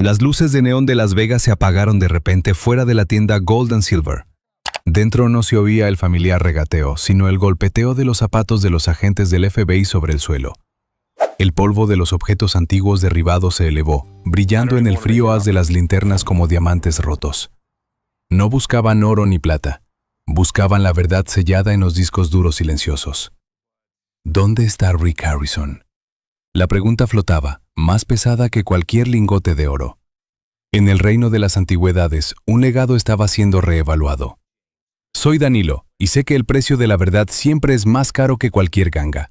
Las luces de neón de Las Vegas se apagaron de repente fuera de la tienda Gold & Silver. Dentro no se oía el familiar regateo, sino el golpeteo de los zapatos de los agentes del FBI sobre el suelo. El polvo de los objetos antiguos derribados se elevó, brillando en el frío haz de las linternas como diamantes rotos. No buscaban oro ni plata. Buscaban la verdad sellada en los discos duros silenciosos. ¿Dónde está Rick Harrison? La pregunta flotaba, más pesada que cualquier lingote de oro. En el reino de las antigüedades, un legado estaba siendo reevaluado. Soy Danilo, y sé que el precio de la verdad siempre es más caro que cualquier ganga.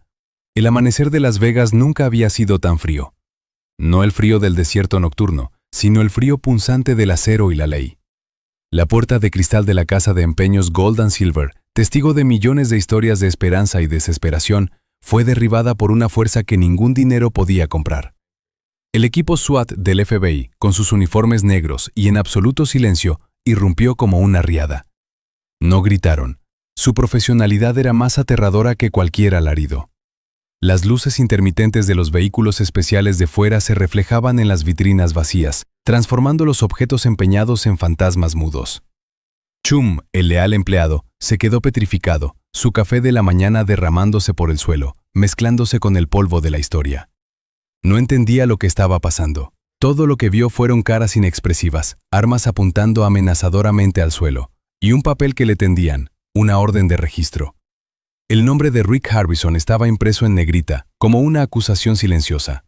El amanecer de Las Vegas nunca había sido tan frío. No el frío del desierto nocturno, sino el frío punzante del acero y la ley. La puerta de cristal de la casa de empeños Gold & Silver, testigo de millones de historias de esperanza y desesperación, fue derribada por una fuerza que ningún dinero podía comprar. El equipo SWAT del FBI, con sus uniformes negros y en absoluto silencio, irrumpió como una riada. No gritaron. Su profesionalidad era más aterradora que cualquier alarido. Las luces intermitentes de los vehículos especiales de fuera se reflejaban en las vitrinas vacías, transformando los objetos empeñados en fantasmas mudos. Chum, el leal empleado, se quedó petrificado, su café de la mañana derramándose por el suelo, mezclándose con el polvo de la historia. No entendía lo que estaba pasando. Todo lo que vio fueron caras inexpresivas, armas apuntando amenazadoramente al suelo, y un papel que le tendían, una orden de registro. El nombre de Rick Harrison estaba impreso en negrita, como una acusación silenciosa.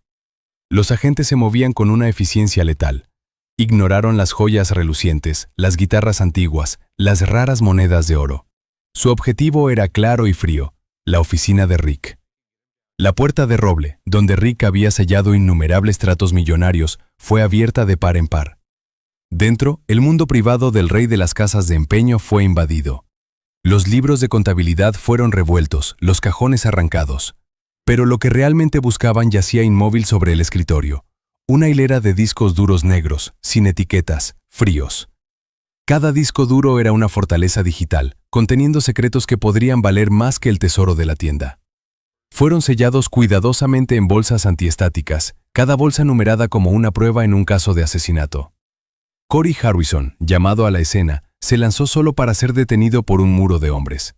Los agentes se movían con una eficiencia letal. Ignoraron las joyas relucientes, las guitarras antiguas, las raras monedas de oro. Su objetivo era claro y frío, la oficina de Rick. La puerta de roble, donde Rick había sellado innumerables tratos millonarios, fue abierta de par en par. Dentro, el mundo privado del rey de las casas de empeño fue invadido. Los libros de contabilidad fueron revueltos, los cajones arrancados. Pero lo que realmente buscaban yacía inmóvil sobre el escritorio. Una hilera de discos duros negros, sin etiquetas, fríos. Cada disco duro era una fortaleza digital, conteniendo secretos que podrían valer más que el tesoro de la tienda. Fueron sellados cuidadosamente en bolsas antiestáticas, cada bolsa numerada como una prueba en un caso de asesinato. Corey Harrison, llamado a la escena, se lanzó solo para ser detenido por un muro de hombres.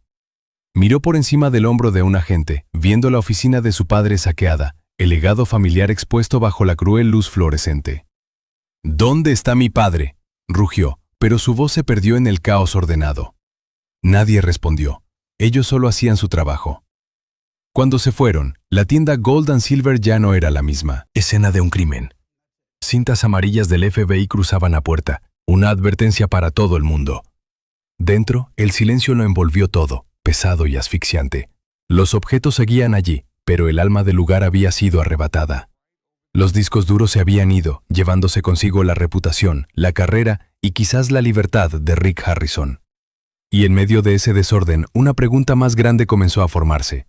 Miró por encima del hombro de un agente, viendo la oficina de su padre saqueada, el legado familiar expuesto bajo la cruel luz fluorescente. «¿Dónde está mi padre?», rugió, pero su voz se perdió en el caos ordenado. Nadie respondió. Ellos solo hacían su trabajo. Cuando se fueron, la tienda Gold & Silver ya no era la misma. Escena de un crimen. Cintas amarillas del FBI cruzaban la puerta, una advertencia para todo el mundo. Dentro, el silencio lo envolvió todo, pesado y asfixiante. Los objetos seguían allí, pero el alma del lugar había sido arrebatada. Los discos duros se habían ido, llevándose consigo la reputación, la carrera y quizás la libertad de Rick Harrison. Y en medio de ese desorden, una pregunta más grande comenzó a formarse.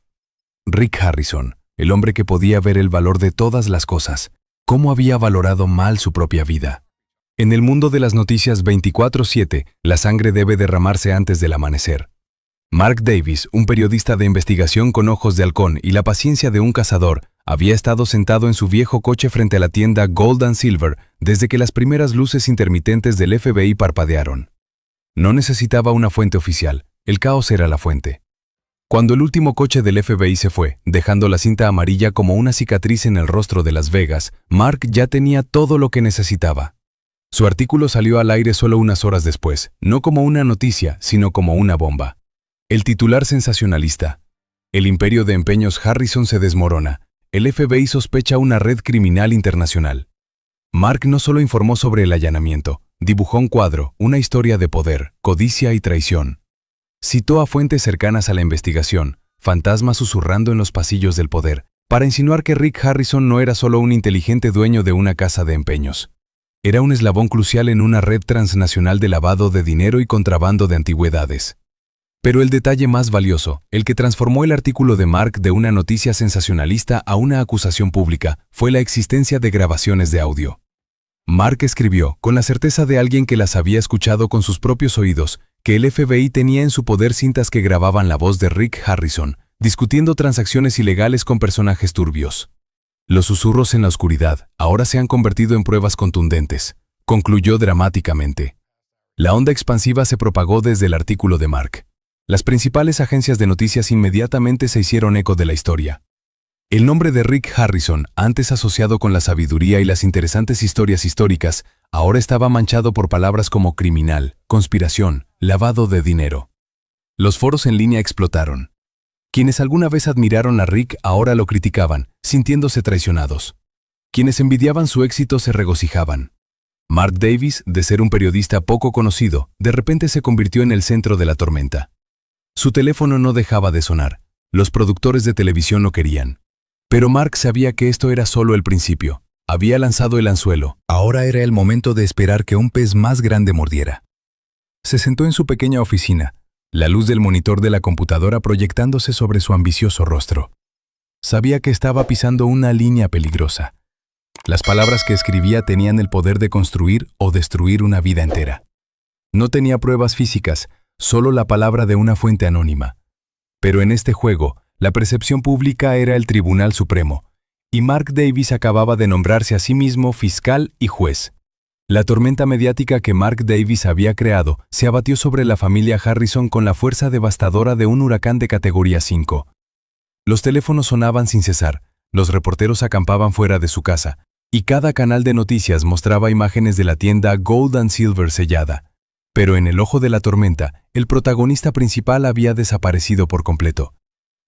Rick Harrison, el hombre que podía ver el valor de todas las cosas, ¿cómo había valorado mal su propia vida? En el mundo de las noticias 24/7, la sangre debe derramarse antes del amanecer. Mark Davis, un periodista de investigación con ojos de halcón y la paciencia de un cazador, había estado sentado en su viejo coche frente a la tienda Gold & Silver desde que las primeras luces intermitentes del FBI parpadearon. No necesitaba una fuente oficial, el caos era la fuente. Cuando el último coche del FBI se fue, dejando la cinta amarilla como una cicatriz en el rostro de Las Vegas, Mark ya tenía todo lo que necesitaba. Su artículo salió al aire solo unas horas después, no como una noticia, sino como una bomba. El titular sensacionalista. El imperio de empeños Harrison se desmorona. El FBI sospecha una red criminal internacional. Mark no solo informó sobre el allanamiento, dibujó un cuadro, una historia de poder, codicia y traición. Citó a fuentes cercanas a la investigación, fantasmas susurrando en los pasillos del poder, para insinuar que Rick Harrison no era solo un inteligente dueño de una casa de empeños. Era un eslabón crucial en una red transnacional de lavado de dinero y contrabando de antigüedades. Pero el detalle más valioso, el que transformó el artículo de Mark de una noticia sensacionalista a una acusación pública, fue la existencia de grabaciones de audio. Mark escribió, con la certeza de alguien que las había escuchado con sus propios oídos, que el FBI tenía en su poder cintas que grababan la voz de Rick Harrison, discutiendo transacciones ilegales con personajes turbios. Los susurros en la oscuridad ahora se han convertido en pruebas contundentes, concluyó dramáticamente. La onda expansiva se propagó desde el artículo de Mark. Las principales agencias de noticias inmediatamente se hicieron eco de la historia. El nombre de Rick Harrison, antes asociado con la sabiduría y las interesantes historias históricas, ahora estaba manchado por palabras como criminal, conspiración, lavado de dinero. Los foros en línea explotaron. Quienes alguna vez admiraron a Rick ahora lo criticaban, sintiéndose traicionados. Quienes envidiaban su éxito se regocijaban. Mark Davis, de ser un periodista poco conocido, de repente se convirtió en el centro de la tormenta. Su teléfono no dejaba de sonar. Los productores de televisión lo querían. Pero Mark sabía que esto era solo el principio. Había lanzado el anzuelo. Ahora era el momento de esperar que un pez más grande mordiera. Se sentó en su pequeña oficina, la luz del monitor de la computadora proyectándose sobre su ambicioso rostro. Sabía que estaba pisando una línea peligrosa. Las palabras que escribía tenían el poder de construir o destruir una vida entera. No tenía pruebas físicas, solo la palabra de una fuente anónima. Pero en este juego, la percepción pública era el Tribunal Supremo, y Mark Davis acababa de nombrarse a sí mismo fiscal y juez. La tormenta mediática que Mark Davis había creado se abatió sobre la familia Harrison con la fuerza devastadora de un huracán de categoría 5. Los teléfonos sonaban sin cesar, los reporteros acampaban fuera de su casa, y cada canal de noticias mostraba imágenes de la tienda Gold and Silver sellada. Pero en el ojo de la tormenta, el protagonista principal había desaparecido por completo.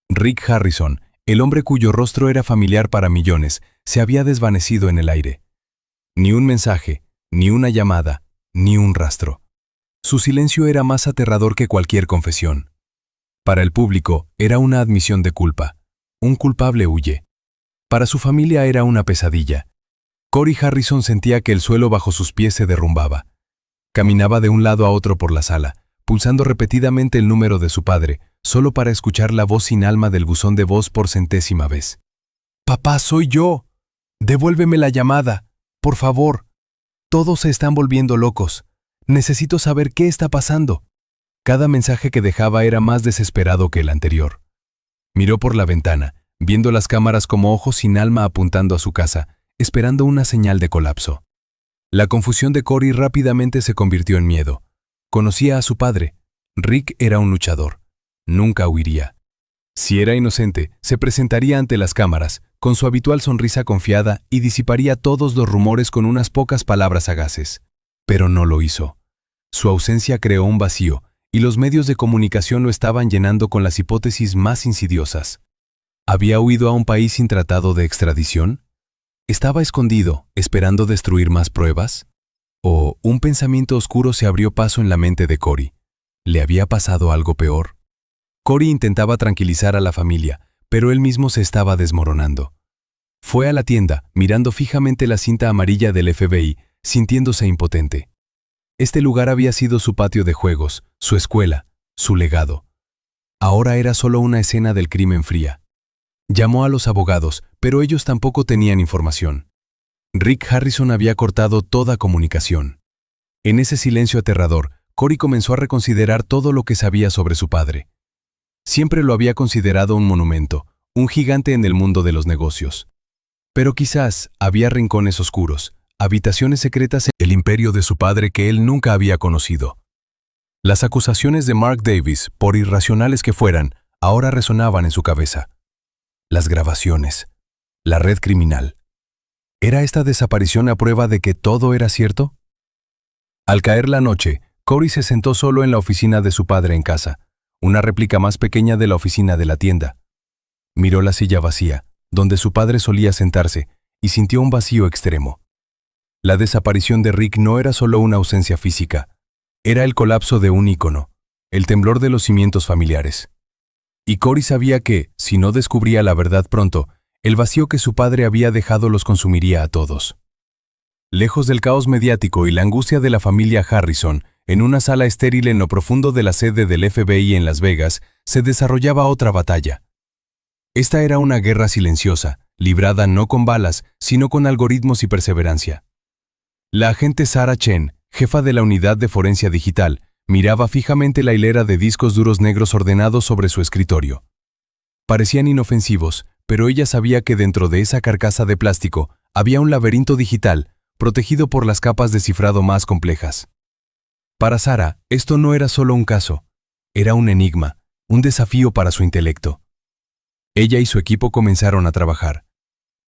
Rick Harrison, el hombre cuyo rostro era familiar para millones, se había desvanecido en el aire. Ni un mensaje, ni una llamada, ni un rastro. Su silencio era más aterrador que cualquier confesión. Para el público, era una admisión de culpa. Un culpable huye. Para su familia era una pesadilla. Corey Harrison sentía que el suelo bajo sus pies se derrumbaba. Caminaba de un lado a otro por la sala, pulsando repetidamente el número de su padre, solo para escuchar la voz sin alma del buzón de voz por centésima vez. «Papá, soy yo. Devuélveme la llamada. Por favor. Todos se están volviendo locos. Necesito saber qué está pasando». Cada mensaje que dejaba era más desesperado que el anterior. Miró por la ventana, viendo las cámaras como ojos sin alma apuntando a su casa, esperando una señal de colapso. La confusión de Corey rápidamente se convirtió en miedo. Conocía a su padre. Rick era un luchador. Nunca huiría. Si era inocente, se presentaría ante las cámaras, con su habitual sonrisa confiada y disiparía todos los rumores con unas pocas palabras sagaces. Pero no lo hizo. Su ausencia creó un vacío, y los medios de comunicación lo estaban llenando con las hipótesis más insidiosas. ¿Había huido a un país sin tratado de extradición? ¿Estaba escondido, esperando destruir más pruebas? ¿O un pensamiento oscuro se abrió paso en la mente de Corey? ¿Le había pasado algo peor? Corey intentaba tranquilizar a la familia, pero él mismo se estaba desmoronando. Fue a la tienda, mirando fijamente la cinta amarilla del FBI, sintiéndose impotente. Este lugar había sido su patio de juegos, su escuela, su legado. Ahora era solo una escena del crimen fría. Llamó a los abogados, pero ellos tampoco tenían información. Rick Harrison había cortado toda comunicación. En ese silencio aterrador, Corey comenzó a reconsiderar todo lo que sabía sobre su padre. Siempre lo había considerado un monumento, un gigante en el mundo de los negocios. Pero quizás había rincones oscuros, habitaciones secretas en el imperio de su padre que él nunca había conocido. Las acusaciones de Mark Davis, por irracionales que fueran, ahora resonaban en su cabeza. Las grabaciones, la red criminal. ¿Era esta desaparición a prueba de que todo era cierto? Al caer la noche, Corey se sentó solo en la oficina de su padre en casa, una réplica más pequeña de la oficina de la tienda. Miró la silla vacía, donde su padre solía sentarse, y sintió un vacío extremo. La desaparición de Rick no era solo una ausencia física, era el colapso de un ícono, el temblor de los cimientos familiares. Y Corey sabía que, si no descubría la verdad pronto, el vacío que su padre había dejado los consumiría a todos. Lejos del caos mediático y la angustia de la familia Harrison, en una sala estéril en lo profundo de la sede del FBI en Las Vegas, se desarrollaba otra batalla. Esta era una guerra silenciosa, librada no con balas, sino con algoritmos y perseverancia. La agente Sarah Chen, jefa de la unidad de forencia digital, miraba fijamente la hilera de discos duros negros ordenados sobre su escritorio. Parecían inofensivos, pero ella sabía que dentro de esa carcasa de plástico había un laberinto digital protegido por las capas de cifrado más complejas. Para Sara, esto no era solo un caso, era un enigma, un desafío para su intelecto. Ella y su equipo comenzaron a trabajar.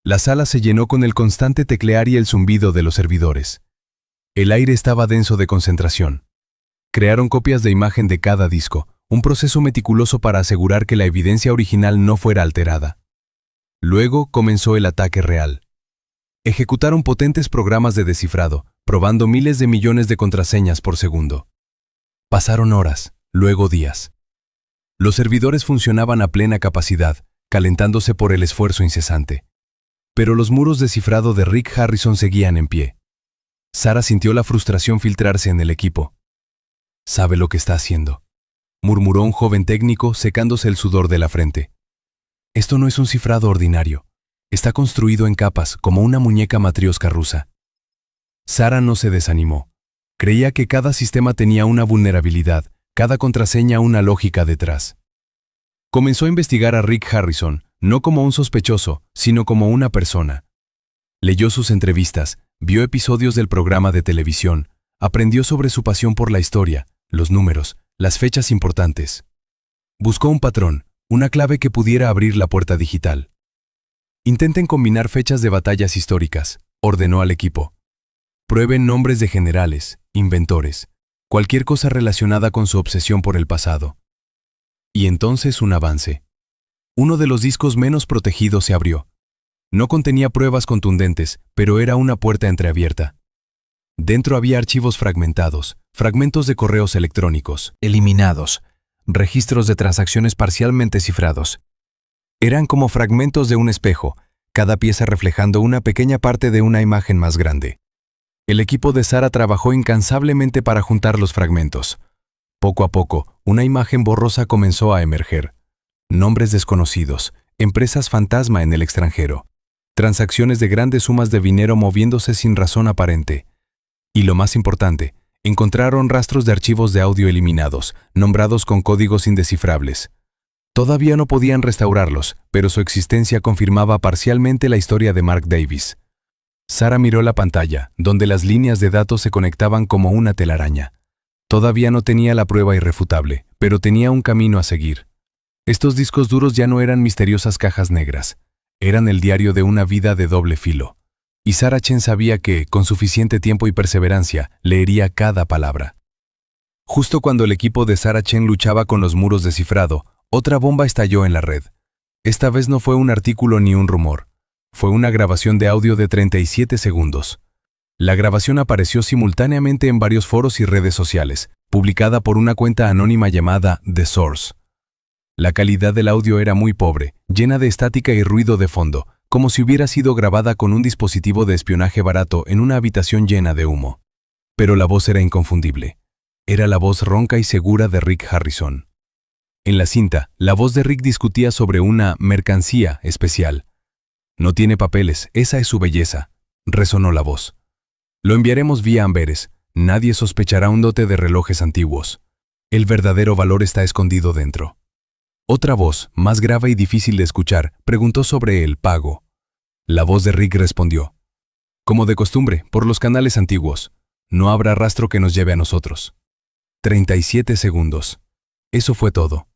La sala se llenó con el constante teclear y el zumbido de los servidores. El aire estaba denso de concentración. Crearon copias de imagen de cada disco, un proceso meticuloso para asegurar que la evidencia original no fuera alterada. Luego comenzó el ataque real. Ejecutaron potentes programas de descifrado, probando miles de millones de contraseñas por segundo. Pasaron horas, luego días. Los servidores funcionaban a plena capacidad, calentándose por el esfuerzo incesante. Pero los muros de cifrado de Rick Harrison seguían en pie. Sara sintió la frustración filtrarse en el equipo. «Sabe lo que está haciendo», murmuró un joven técnico secándose el sudor de la frente. «Esto no es un cifrado ordinario. Está construido en capas, como una muñeca matrioska rusa». Sara no se desanimó. Creía que cada sistema tenía una vulnerabilidad, cada contraseña una lógica detrás. Comenzó a investigar a Rick Harrison, no como un sospechoso, sino como una persona. Leyó sus entrevistas, vio episodios del programa de televisión, aprendió sobre su pasión por la historia, los números, las fechas importantes. Buscó un patrón, una clave que pudiera abrir la puerta digital. «Intenten combinar fechas de batallas históricas», ordenó al equipo. «Prueben nombres de generales, inventores, cualquier cosa relacionada con su obsesión por el pasado». Y entonces un avance. Uno de los discos menos protegidos se abrió. No contenía pruebas contundentes, pero era una puerta entreabierta. Dentro había archivos fragmentados, fragmentos de correos electrónicos, eliminados, registros de transacciones parcialmente cifrados. Eran como fragmentos de un espejo, cada pieza reflejando una pequeña parte de una imagen más grande. El equipo de Sara trabajó incansablemente para juntar los fragmentos. Poco a poco, una imagen borrosa comenzó a emerger. Nombres desconocidos, empresas fantasma en el extranjero, transacciones de grandes sumas de dinero moviéndose sin razón aparente. Y lo más importante, encontraron rastros de archivos de audio eliminados, nombrados con códigos indescifrables. Todavía no podían restaurarlos, pero su existencia confirmaba parcialmente la historia de Mark Davis. Sara miró la pantalla, donde las líneas de datos se conectaban como una telaraña. Todavía no tenía la prueba irrefutable, pero tenía un camino a seguir. Estos discos duros ya no eran misteriosas cajas negras. Eran el diario de una vida de doble filo. Y Sara Chen sabía que, con suficiente tiempo y perseverancia, leería cada palabra. Justo cuando el equipo de Sara Chen luchaba con los muros de cifrado, otra bomba estalló en la red. Esta vez no fue un artículo ni un rumor. Fue una grabación de audio de 37 segundos. La grabación apareció simultáneamente en varios foros y redes sociales, publicada por una cuenta anónima llamada The Source. La calidad del audio era muy pobre, llena de estática y ruido de fondo, como si hubiera sido grabada con un dispositivo de espionaje barato en una habitación llena de humo. Pero la voz era inconfundible. Era la voz ronca y segura de Rick Harrison. En la cinta, la voz de Rick discutía sobre una mercancía especial. «No tiene papeles, esa es su belleza», resonó la voz. «Lo enviaremos vía Amberes. Nadie sospechará un dote de relojes antiguos. El verdadero valor está escondido dentro». Otra voz, más grave y difícil de escuchar, preguntó sobre el pago. La voz de Rick respondió: «Como de costumbre, por los canales antiguos. No habrá rastro que nos lleve a nosotros». 37 segundos. Eso fue todo.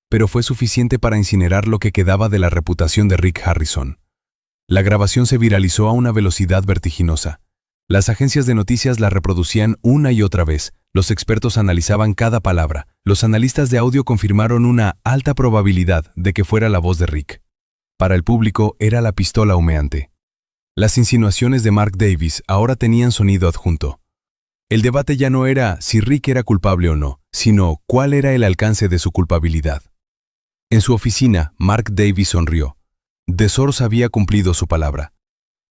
Pero fue suficiente para incinerar lo que quedaba de la reputación de Rick Harrison. La grabación se viralizó a una velocidad vertiginosa. Las agencias de noticias la reproducían una y otra vez. Los expertos analizaban cada palabra. Los analistas de audio confirmaron una alta probabilidad de que fuera la voz de Rick. Para el público era la pistola humeante. Las insinuaciones de Mark Davis ahora tenían sonido adjunto. El debate ya no era si Rick era culpable o no, sino cuál era el alcance de su culpabilidad. En su oficina, Mark Davis sonrió. The Source había cumplido su palabra.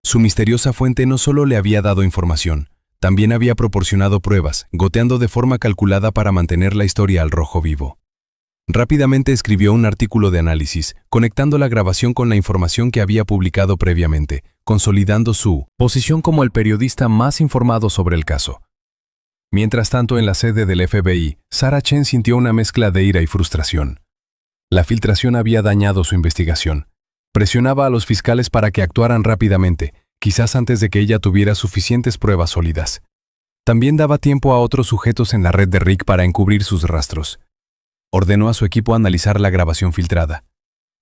Su misteriosa fuente no solo le había dado información, también había proporcionado pruebas, goteando de forma calculada para mantener la historia al rojo vivo. Rápidamente escribió un artículo de análisis, conectando la grabación con la información que había publicado previamente, consolidando su posición como el periodista más informado sobre el caso. Mientras tanto, en la sede del FBI, Sara Chen sintió una mezcla de ira y frustración. La filtración había dañado su investigación. Presionaba a los fiscales para que actuaran rápidamente, quizás antes de que ella tuviera suficientes pruebas sólidas. También daba tiempo a otros sujetos en la red de Rick para encubrir sus rastros. Ordenó a su equipo analizar la grabación filtrada.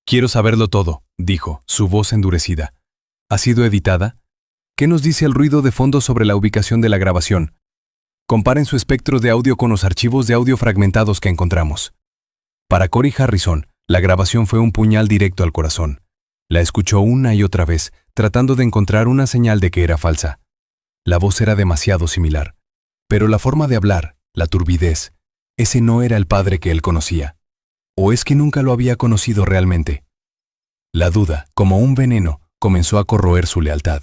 «Quiero saberlo todo», dijo, su voz endurecida. «¿Ha sido editada? ¿Qué nos dice el ruido de fondo sobre la ubicación de la grabación? Comparen su espectro de audio con los archivos de audio fragmentados que encontramos». Para Corey Harrison, la grabación fue un puñal directo al corazón. La escuchó una y otra vez, tratando de encontrar una señal de que era falsa. La voz era demasiado similar. Pero la forma de hablar, la turbidez, ese no era el padre que él conocía. ¿O es que nunca lo había conocido realmente? La duda, como un veneno, comenzó a corroer su lealtad.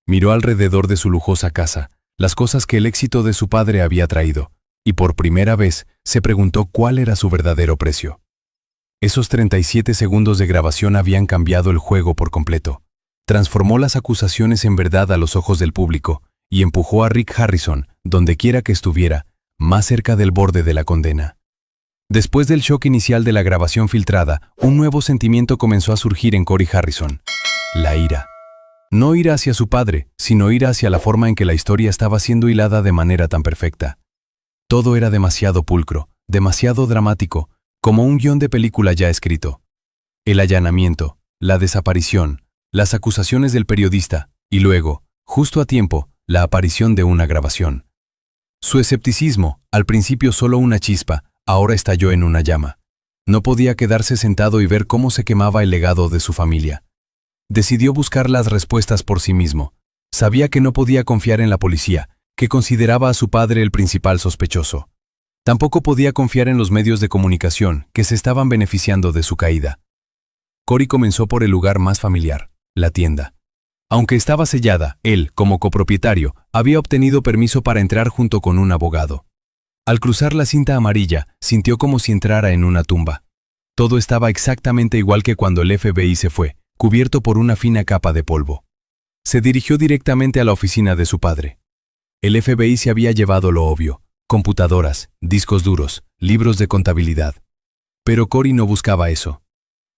Miró alrededor de su lujosa casa, las cosas que el éxito de su padre había traído, y por primera vez se preguntó cuál era su verdadero precio. Esos 37 segundos de grabación habían cambiado el juego por completo. Transformó las acusaciones en verdad a los ojos del público y empujó a Rick Harrison, dondequiera que estuviera, más cerca del borde de la condena. Después del shock inicial de la grabación filtrada, un nuevo sentimiento comenzó a surgir en Corey Harrison: la ira. No ira hacia su padre, sino ira hacia la forma en que la historia estaba siendo hilada de manera tan perfecta. Todo era demasiado pulcro, demasiado dramático, como un guión de película ya escrito. El allanamiento, la desaparición, las acusaciones del periodista, y luego, justo a tiempo, la aparición de una grabación. Su escepticismo, al principio solo una chispa, ahora estalló en una llama. No podía quedarse sentado y ver cómo se quemaba el legado de su familia. Decidió buscar las respuestas por sí mismo. Sabía que no podía confiar en la policía, que consideraba a su padre el principal sospechoso. Tampoco podía confiar en los medios de comunicación, que se estaban beneficiando de su caída. Corey comenzó por el lugar más familiar, la tienda. Aunque estaba sellada, él, como copropietario, había obtenido permiso para entrar junto con un abogado. Al cruzar la cinta amarilla, sintió como si entrara en una tumba. Todo estaba exactamente igual que cuando el FBI se fue, cubierto por una fina capa de polvo. Se dirigió directamente a la oficina de su padre. El FBI se había llevado lo obvio: computadoras, discos duros, libros de contabilidad. Pero Corey no buscaba eso.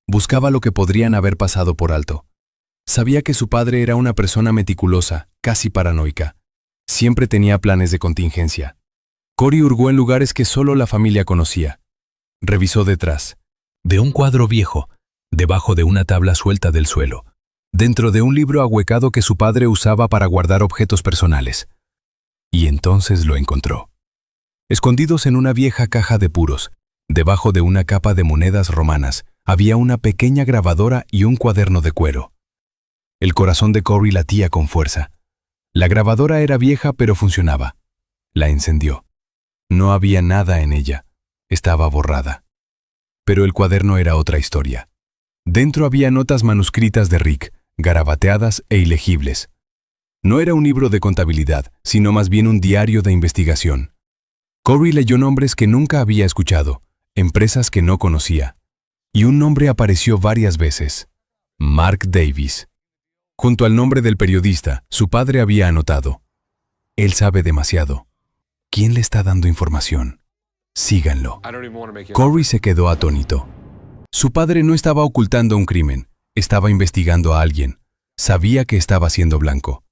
Buscaba lo que podrían haber pasado por alto. Sabía que su padre era una persona meticulosa, casi paranoica. Siempre tenía planes de contingencia. Corey hurgó en lugares que solo la familia conocía. Revisó detrás de un cuadro viejo, debajo de una tabla suelta del suelo, dentro de un libro ahuecado que su padre usaba para guardar objetos personales. Y entonces lo encontró. Escondidos en una vieja caja de puros, debajo de una capa de monedas romanas, había una pequeña grabadora y un cuaderno de cuero. El corazón de Corey latía con fuerza. La grabadora era vieja pero funcionaba. La encendió. No había nada en ella. Estaba borrada. Pero el cuaderno era otra historia. Dentro había notas manuscritas de Rick, garabateadas e ilegibles. No era un libro de contabilidad, sino más bien un diario de investigación. Corey leyó nombres que nunca había escuchado, empresas que no conocía. Y un nombre apareció varias veces: Mark Davis. Junto al nombre del periodista, su padre había anotado: él sabe demasiado. ¿Quién le está dando información? Síganlo. Corey se quedó atónito. Su padre no estaba ocultando un crimen, estaba investigando a alguien. Sabía que estaba siendo blanco.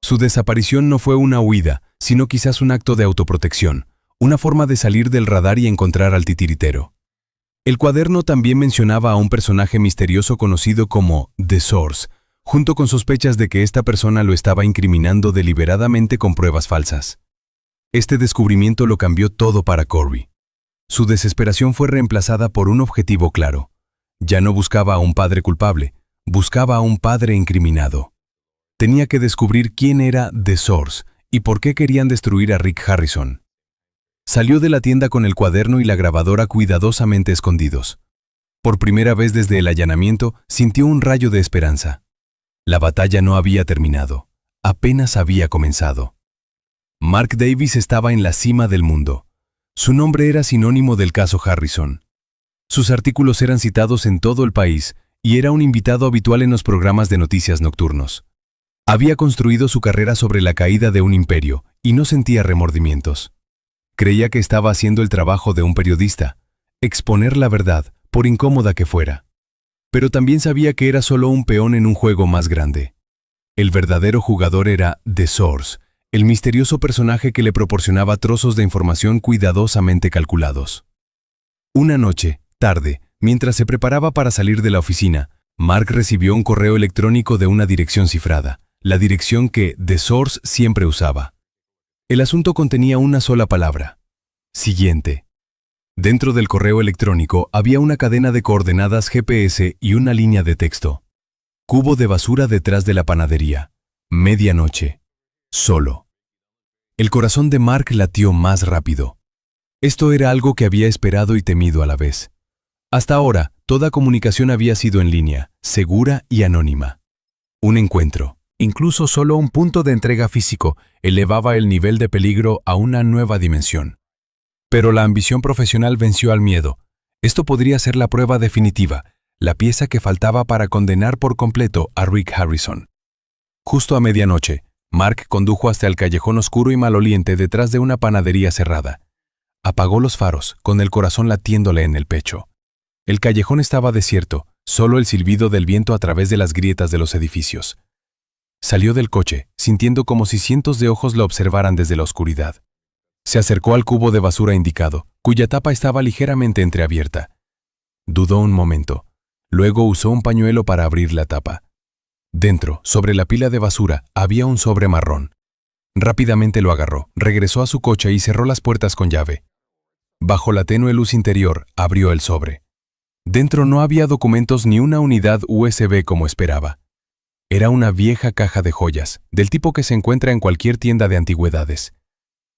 Su desaparición no fue una huida, sino quizás un acto de autoprotección, una forma de salir del radar y encontrar al titiritero. El cuaderno también mencionaba a un personaje misterioso conocido como The Source, junto con sospechas de que esta persona lo estaba incriminando deliberadamente con pruebas falsas. Este descubrimiento lo cambió todo para Corey. Su desesperación fue reemplazada por un objetivo claro. Ya no buscaba a un padre culpable, buscaba a un padre incriminado. Tenía que descubrir quién era The Source y por qué querían destruir a Rick Harrison. Salió de la tienda con el cuaderno y la grabadora cuidadosamente escondidos. Por primera vez desde el allanamiento, sintió un rayo de esperanza. La batalla no había terminado, apenas había comenzado. Mark Davis estaba en la cima del mundo. Su nombre era sinónimo del caso Harrison. Sus artículos eran citados en todo el país y era un invitado habitual en los programas de noticias nocturnos. Había construido su carrera sobre la caída de un imperio y no sentía remordimientos. Creía que estaba haciendo el trabajo de un periodista, exponer la verdad, por incómoda que fuera. pero también sabía que era solo un peón en un juego más grande. El verdadero jugador era The Source, el misterioso personaje que le proporcionaba trozos de información cuidadosamente calculados. Una noche, tarde, mientras se preparaba para salir de la oficina, Mark recibió un correo electrónico de una dirección cifrada, la dirección que The Source siempre usaba. El asunto contenía una sola palabra: siguiente. Dentro del correo electrónico había una cadena de coordenadas GPS y una línea de texto. Cubo de basura detrás de la panadería. Medianoche. Solo. El corazón de Mark latió más rápido. Esto era algo que había esperado y temido a la vez. Hasta ahora, toda comunicación había sido en línea, segura y anónima. Un encuentro, incluso solo un punto de entrega físico, elevaba el nivel de peligro a una nueva dimensión. Pero la ambición profesional venció al miedo. Esto podría ser la prueba definitiva, la pieza que faltaba para condenar por completo a Rick Harrison. Justo a medianoche, Mark condujo hasta el callejón oscuro y maloliente detrás de una panadería cerrada. Apagó los faros, con el corazón latiéndole en el pecho. El callejón estaba desierto, solo el silbido del viento a través de las grietas de los edificios. Salió del coche, sintiendo como si cientos de ojos lo observaran desde la oscuridad. Se acercó al cubo de basura indicado, cuya tapa estaba ligeramente entreabierta. Dudó un momento. Luego usó un pañuelo para abrir la tapa. Dentro, sobre la pila de basura, había un sobre marrón. Rápidamente lo agarró, regresó a su coche y cerró las puertas con llave. Bajo la tenue luz interior, abrió el sobre. Dentro no había documentos ni una unidad USB como esperaba. Era una vieja caja de joyas, del tipo que se encuentra en cualquier tienda de antigüedades.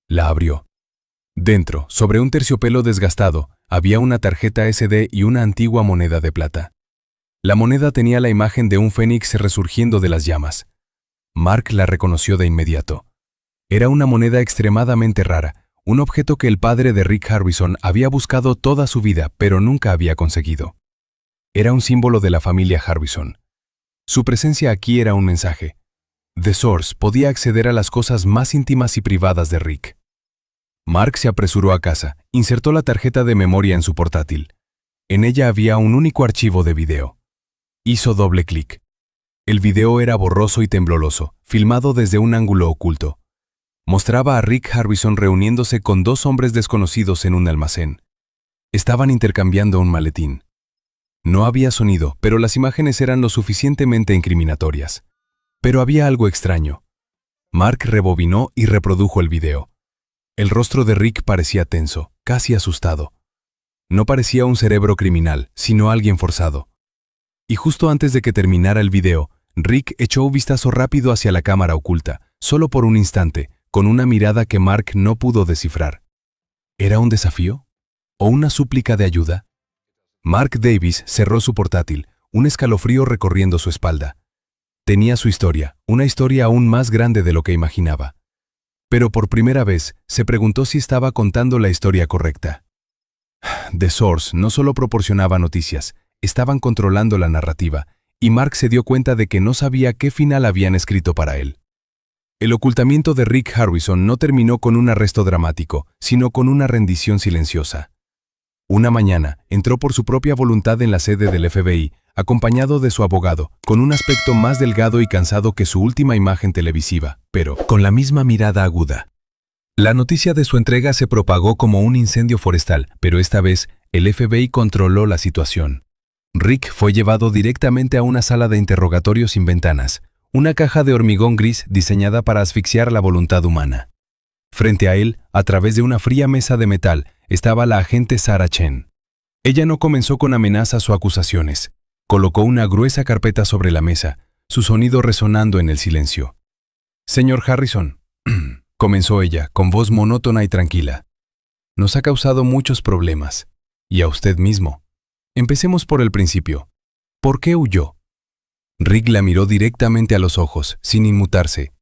La abrió. Dentro, sobre un terciopelo desgastado, había una tarjeta SD y una antigua moneda de plata. La moneda tenía la imagen de un fénix resurgiendo de las llamas. Mark la reconoció de inmediato. Era una moneda extremadamente rara, un objeto que el padre de Rick Harrison había buscado toda su vida, pero nunca había conseguido. Era un símbolo de la familia Harrison. Su presencia aquí era un mensaje. The Source podía acceder a las cosas más íntimas y privadas de Rick. Mark se apresuró a casa, insertó la tarjeta de memoria en su portátil. En ella había un único archivo de video. Hizo doble clic. El video era borroso y tembloroso, filmado desde un ángulo oculto. Mostraba a Rick Harrison reuniéndose con dos hombres desconocidos en un almacén. Estaban intercambiando un maletín. No había sonido, pero las imágenes eran lo suficientemente incriminatorias. Pero había algo extraño. Mark rebobinó y reprodujo el video. El rostro de Rick parecía tenso, casi asustado. No parecía un cerebro criminal, sino alguien forzado. Y justo antes de que terminara el video, Rick echó un vistazo rápido hacia la cámara oculta, solo por un instante, con una mirada que Mark no pudo descifrar. ¿Era un desafío? ¿O una súplica de ayuda? Mark Davis cerró su portátil, un escalofrío recorriendo su espalda. Tenía su historia, una historia aún más grande de lo que imaginaba. Pero por primera vez se preguntó si estaba contando la historia correcta. The Source no solo proporcionaba noticias, estaban controlando la narrativa, y Mark se dio cuenta de que no sabía qué final habían escrito para él. El ocultamiento de Rick Harrison no terminó con un arresto dramático, sino con una rendición silenciosa. Una mañana, entró por su propia voluntad en la sede del FBI, acompañado de su abogado, con un aspecto más delgado y cansado que su última imagen televisiva, pero con la misma mirada aguda. La noticia de su entrega se propagó como un incendio forestal, pero esta vez el FBI controló la situación. Rick fue llevado directamente a una sala de interrogatorio sin ventanas, una caja de hormigón gris diseñada para asfixiar la voluntad humana. Frente a él, a través de una fría mesa de metal, estaba la agente Sarah Chen. Ella no comenzó con amenazas o acusaciones. Colocó una gruesa carpeta sobre la mesa, su sonido resonando en el silencio. «Señor Harrison», comenzó ella, con voz monótona y tranquila, «nos ha causado muchos problemas. Y a usted mismo. Empecemos por el principio. ¿Por qué huyó?» Rick la miró directamente a los ojos, sin inmutarse.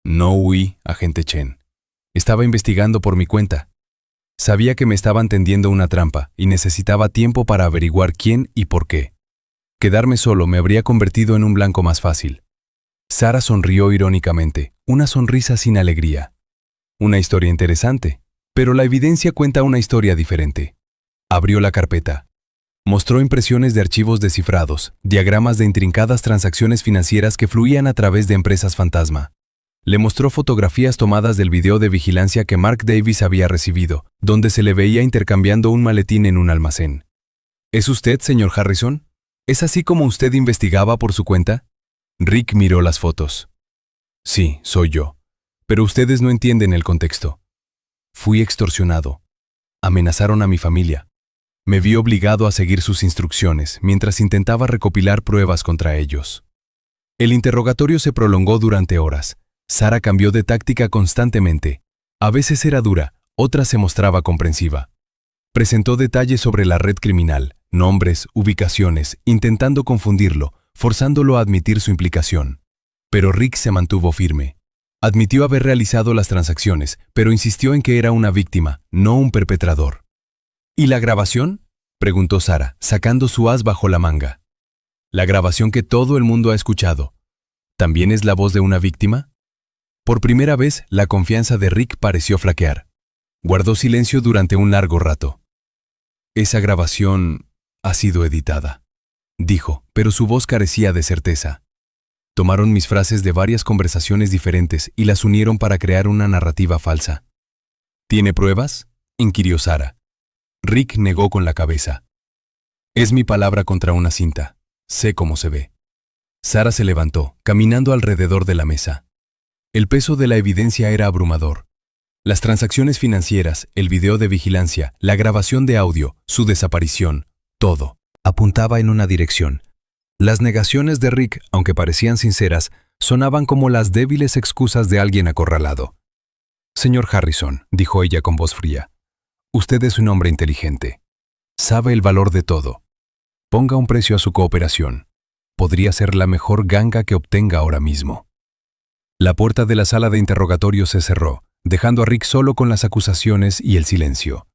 «No huí, agente Chen. Estaba investigando por mi cuenta. Sabía que me estaban tendiendo una trampa y necesitaba tiempo para averiguar quién y por qué. Quedarme solo me habría convertido en un blanco más fácil». Sarah sonrió irónicamente, una sonrisa sin alegría. «Una historia interesante, pero la evidencia cuenta una historia diferente». Abrió la carpeta. Mostró impresiones de archivos descifrados, diagramas de intrincadas transacciones financieras que fluían a través de empresas fantasma. Le mostró fotografías tomadas del video de vigilancia que Mark Davis había recibido, donde se le veía intercambiando un maletín en un almacén. ¿Es usted, señor Harrison? ¿Es así como usted investigaba por su cuenta? Rick miró las fotos. Sí, soy yo. Pero ustedes no entienden el contexto. Fui extorsionado. Amenazaron a mi familia. Me vi obligado a seguir sus instrucciones mientras intentaba recopilar pruebas contra ellos. El interrogatorio se prolongó durante horas. Sara cambió de táctica constantemente. A veces era dura, otras se mostraba comprensiva. Presentó detalles sobre la red criminal, nombres, ubicaciones, intentando confundirlo, forzándolo a admitir su implicación. Pero Rick se mantuvo firme. Admitió haber realizado las transacciones, pero insistió en que era una víctima, no un perpetrador. ¿Y la grabación?, preguntó Sara, sacando su as bajo la manga. La grabación que todo el mundo ha escuchado. ¿También es la voz de una víctima? Por primera vez, la confianza de Rick pareció flaquear. Guardó silencio durante un largo rato. Esa grabación ha sido editada, dijo, pero su voz carecía de certeza. Tomaron mis frases de varias conversaciones diferentes y las unieron para crear una narrativa falsa. ¿Tiene pruebas?, inquirió Sara. Rick negó con la cabeza. Es mi palabra contra una cinta. Sé cómo se ve. Sara se levantó, caminando alrededor de la mesa. El peso de la evidencia era abrumador. Las transacciones financieras, el video de vigilancia, la grabación de audio, su desaparición, todo apuntaba en una dirección. Las negaciones de Rick, aunque parecían sinceras, sonaban como las débiles excusas de alguien acorralado. Señor Harrison, dijo ella con voz fría, usted es un hombre inteligente. Sabe el valor de todo. Ponga un precio a su cooperación. Podría ser la mejor ganga que obtenga ahora mismo. La puerta de la sala de interrogatorio se cerró, dejando a Rick solo con las acusaciones y el silencio.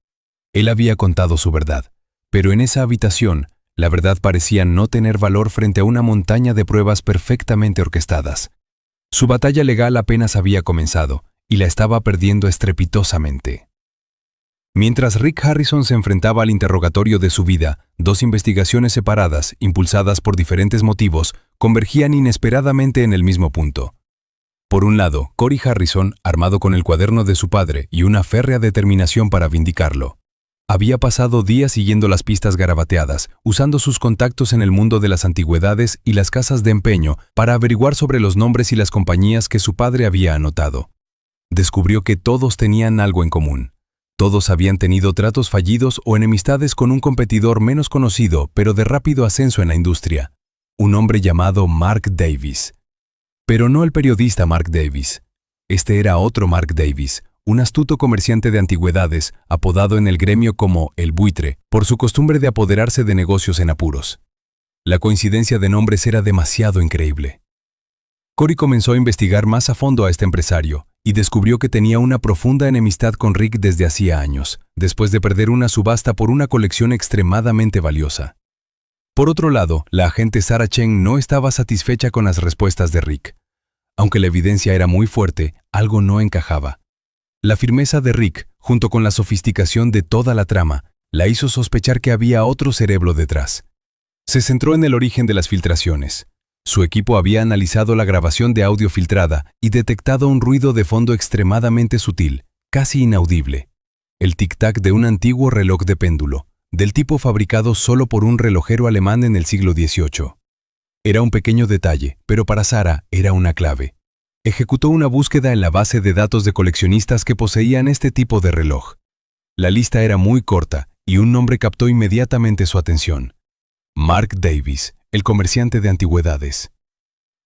Él había contado su verdad, pero en esa habitación, la verdad parecía no tener valor frente a una montaña de pruebas perfectamente orquestadas. Su batalla legal apenas había comenzado, y la estaba perdiendo estrepitosamente. Mientras Rick Harrison se enfrentaba al interrogatorio de su vida, dos investigaciones separadas, impulsadas por diferentes motivos, convergían inesperadamente en el mismo punto. Por un lado, Corey Harrison, armado con el cuaderno de su padre y una férrea determinación para vindicarlo. Había pasado días siguiendo las pistas garabateadas, usando sus contactos en el mundo de las antigüedades y las casas de empeño para averiguar sobre los nombres y las compañías que su padre había anotado. Descubrió que todos tenían algo en común. Todos habían tenido tratos fallidos o enemistades con un competidor menos conocido, pero de rápido ascenso en la industria. Un hombre llamado Mark Davis. Pero no el periodista Mark Davis. Este era otro Mark Davis, un astuto comerciante de antigüedades, apodado en el gremio como el buitre, por su costumbre de apoderarse de negocios en apuros. La coincidencia de nombres era demasiado increíble. Corey comenzó a investigar más a fondo a este empresario y descubrió que tenía una profunda enemistad con Rick desde hacía años, después de perder una subasta por una colección extremadamente valiosa. Por otro lado, la agente Sara Chen no estaba satisfecha con las respuestas de Rick. Aunque la evidencia era muy fuerte, algo no encajaba. La firmeza de Rick, junto con la sofisticación de toda la trama, la hizo sospechar que había otro cerebro detrás. Se centró en el origen de las filtraciones. Su equipo había analizado la grabación de audio filtrada y detectado un ruido de fondo extremadamente sutil, casi inaudible. El tic-tac de un antiguo reloj de péndulo, del tipo fabricado solo por un relojero alemán en el siglo XVIII. Era un pequeño detalle, pero para Sara era una clave. Ejecutó una búsqueda en la base de datos de coleccionistas que poseían este tipo de reloj. La lista era muy corta y un nombre captó inmediatamente su atención. Mark Davis, el comerciante de antigüedades.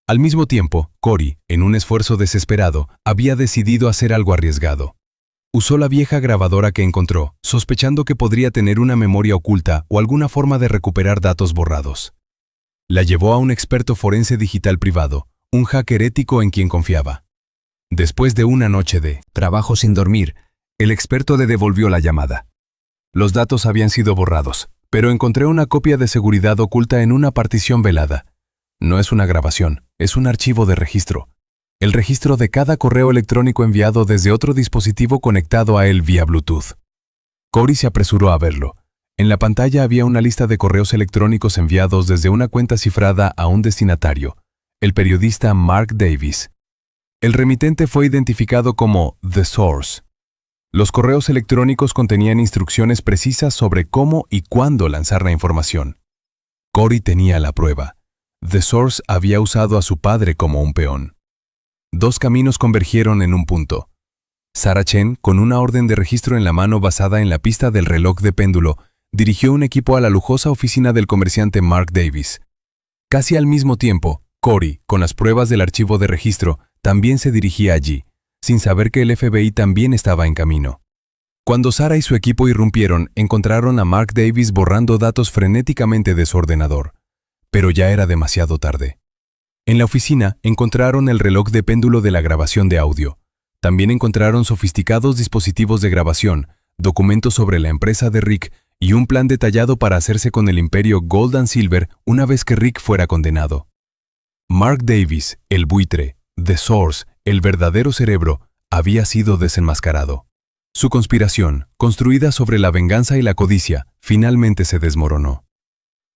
Al mismo tiempo, Corey, en un esfuerzo desesperado, había decidido hacer algo arriesgado. Usó la vieja grabadora que encontró, sospechando que podría tener una memoria oculta o alguna forma de recuperar datos borrados. La llevó a un experto forense digital privado, un hacker ético en quien confiaba. Después de una noche de trabajo sin dormir, el experto le devolvió la llamada. Los datos habían sido borrados, pero encontré una copia de seguridad oculta en una partición velada. No es una grabación, es un archivo de registro. El registro de cada correo electrónico enviado desde otro dispositivo conectado a él vía Bluetooth. Corey se apresuró a verlo. En la pantalla había una lista de correos electrónicos enviados desde una cuenta cifrada a un destinatario, el periodista Mark Davis. El remitente fue identificado como The Source. Los correos electrónicos contenían instrucciones precisas sobre cómo y cuándo lanzar la información. Corey tenía la prueba. The Source había usado a su padre como un peón. Dos caminos convergieron en un punto. Sarah Chen, con una orden de registro en la mano basada en la pista del reloj de péndulo, dirigió un equipo a la lujosa oficina del comerciante Mark Davis. Casi al mismo tiempo, Corey, con las pruebas del archivo de registro, también se dirigía allí, sin saber que el FBI también estaba en camino. Cuando Sarah y su equipo irrumpieron, encontraron a Mark Davis borrando datos frenéticamente de su ordenador. Pero ya era demasiado tarde. En la oficina encontraron el reloj de péndulo de la grabación de audio. También encontraron sofisticados dispositivos de grabación, documentos sobre la empresa de Rick y un plan detallado para hacerse con el imperio Gold and Silver una vez que Rick fuera condenado. Mark Davis, el buitre, The Source, el verdadero cerebro, había sido desenmascarado. Su conspiración, construida sobre la venganza y la codicia, finalmente se desmoronó.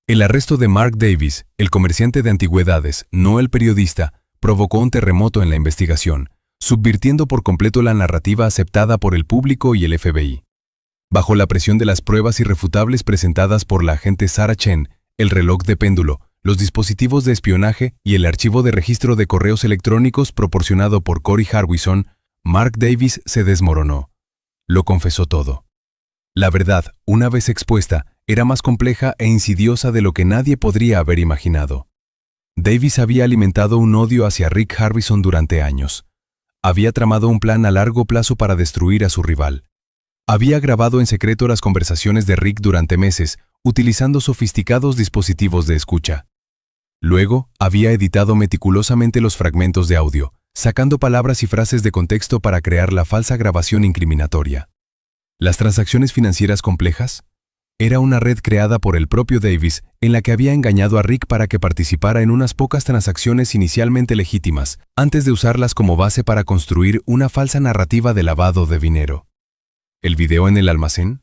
El arresto de Mark Davis, el comerciante de antigüedades, no el periodista, provocó un terremoto en la investigación, subvirtiendo por completo la narrativa aceptada por el público y el FBI. Bajo la presión de las pruebas irrefutables presentadas por la agente Sarah Chen, el reloj de péndulo, los dispositivos de espionaje y el archivo de registro de correos electrónicos proporcionado por Corey Harbison, Mark Davis se desmoronó. Lo confesó todo. La verdad, una vez expuesta, era más compleja e insidiosa de lo que nadie podría haber imaginado. Davis había alimentado un odio hacia Rick Harbison durante años. Había tramado un plan a largo plazo para destruir a su rival. Había grabado en secreto las conversaciones de Rick durante meses, utilizando sofisticados dispositivos de escucha. Luego, había editado meticulosamente los fragmentos de audio, sacando palabras y frases de contexto para crear la falsa grabación incriminatoria. ¿Las transacciones financieras complejas? Era una red creada por el propio Davis en la que había engañado a Rick para que participara en unas pocas transacciones inicialmente legítimas, antes de usarlas como base para construir una falsa narrativa de lavado de dinero. ¿El video en el almacén?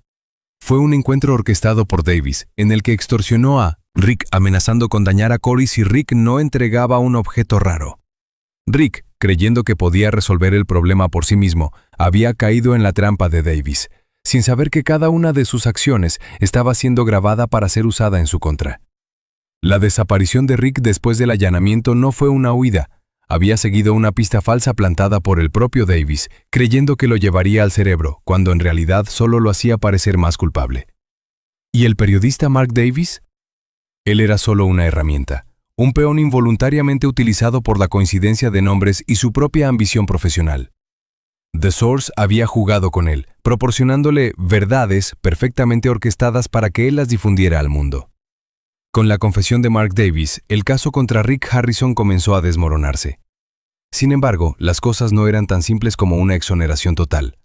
Fue un encuentro orquestado por Davis, en el que extorsionó a Rick amenazando con dañar a Corey si Rick no entregaba un objeto raro. Rick, creyendo que podía resolver el problema por sí mismo, había caído en la trampa de Davis, sin saber que cada una de sus acciones estaba siendo grabada para ser usada en su contra. La desaparición de Rick después del allanamiento no fue una huida. Había seguido una pista falsa plantada por el propio Davis, creyendo que lo llevaría al cerebro, cuando en realidad solo lo hacía parecer más culpable. ¿Y el periodista Mark Davis? Él era solo una herramienta, un peón involuntariamente utilizado por la coincidencia de nombres y su propia ambición profesional. The Source había jugado con él, proporcionándole verdades perfectamente orquestadas para que él las difundiera al mundo. Con la confesión de Mark Davis, el caso contra Rick Harrison comenzó a desmoronarse. Sin embargo, las cosas no eran tan simples como una exoneración total.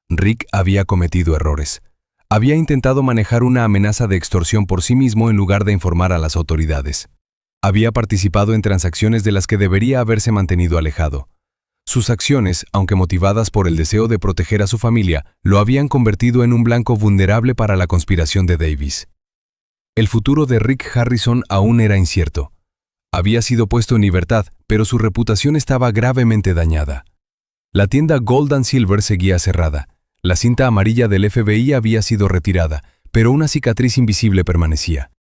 Rick había cometido errores. Había intentado manejar una amenaza de extorsión por sí mismo en lugar de informar a las autoridades. Había participado en transacciones de las que debería haberse mantenido alejado. Sus acciones, aunque motivadas por el deseo de proteger a su familia, lo habían convertido en un blanco vulnerable para la conspiración de Davis. El futuro de Rick Harrison aún era incierto. Había sido puesto en libertad, pero su reputación estaba gravemente dañada. La tienda Gold and Silver seguía cerrada. La cinta amarilla del FBI había sido retirada, pero una cicatriz invisible permanecía.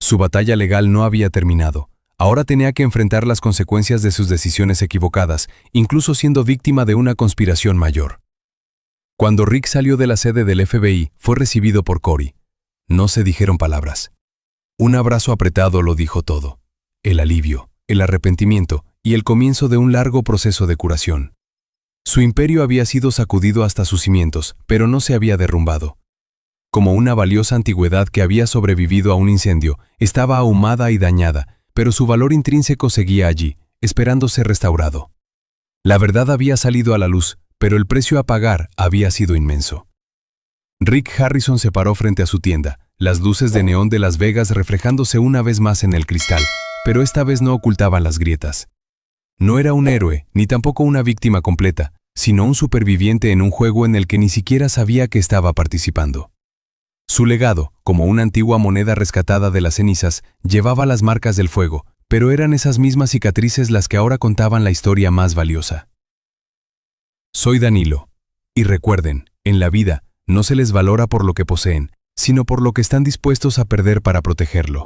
Su batalla legal no había terminado. Ahora tenía que enfrentar las consecuencias de sus decisiones equivocadas, incluso siendo víctima de una conspiración mayor. Cuando Rick salió de la sede del FBI, fue recibido por Corey. No se dijeron palabras. Un abrazo apretado lo dijo todo. El alivio, el arrepentimiento y el comienzo de un largo proceso de curación. Su imperio había sido sacudido hasta sus cimientos, pero no se había derrumbado. Como una valiosa antigüedad que había sobrevivido a un incendio, estaba ahumada y dañada, pero su valor intrínseco seguía allí, esperando ser restaurado. La verdad había salido a la luz, pero el precio a pagar había sido inmenso. Rick Harrison se paró frente a su tienda, las luces de neón de Las Vegas reflejándose una vez más en el cristal, pero esta vez no ocultaban las grietas. No era un héroe, ni tampoco una víctima completa, sino un superviviente en un juego en el que ni siquiera sabía que estaba participando. Su legado, como una antigua moneda rescatada de las cenizas, llevaba las marcas del fuego, pero eran esas mismas cicatrices las que ahora contaban la historia más valiosa. Soy Danilo. Y recuerden, en la vida, no se les valora por lo que poseen, sino por lo que están dispuestos a perder para protegerlo.